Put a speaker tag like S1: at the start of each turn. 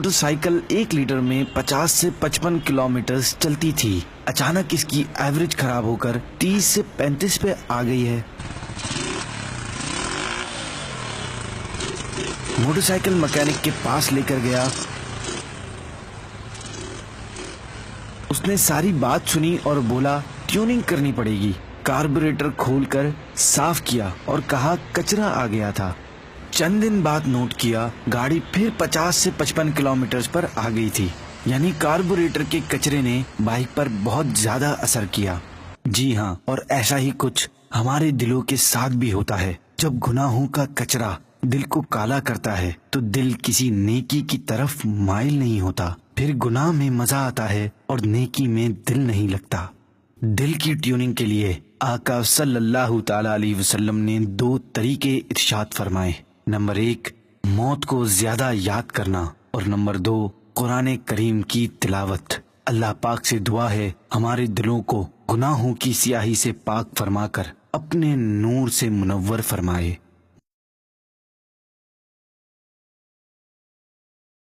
S1: Motor cycle 1 letter میں 50 سے 55 kilometre چلتی تھی، اچانک اس کی ایوریج خراب ہو کر 30 سے 35 پہ آ گئی ہے۔ موٹر سائیکل مکینک کے پاس لے کر گیا، اس نے ساری بات سنی اور بولا ٹیوننگ کرنی پڑے گی۔ کاربوریٹر کھول کر صاف کیا اور کہا کچرا آ گیا تھا۔ چند دن بعد نوٹ کیا گاڑی پھر 50 سے 55 کلومیٹر پر آ گئی تھی، یعنی کاربوریٹر کے کچرے نے بائک پر بہت زیادہ اثر کیا۔ جی ہاں، اور ایسا ہی کچھ ہمارے دلوں کے ساتھ بھی ہوتا ہے۔ جب گناہوں کا کچرا دل کو کالا کرتا ہے تو دل کسی نیکی کی طرف مائل نہیں ہوتا، پھر گناہ میں مزہ آتا ہے اور نیکی میں دل نہیں لگتا۔ دل کی ٹیوننگ کے لیے آقا صلی اللہ تعالی علیہ وسلم نے 2 طریقے ارشاد فرمائے۔ نمبر 1 موت کو زیادہ یاد کرنا، اور نمبر 2 قرآن کریم کی تلاوت۔ اللہ پاک سے دعا ہے ہمارے دلوں کو گناہوں کی سیاہی سے پاک فرما کر اپنے نور سے منور فرمائے۔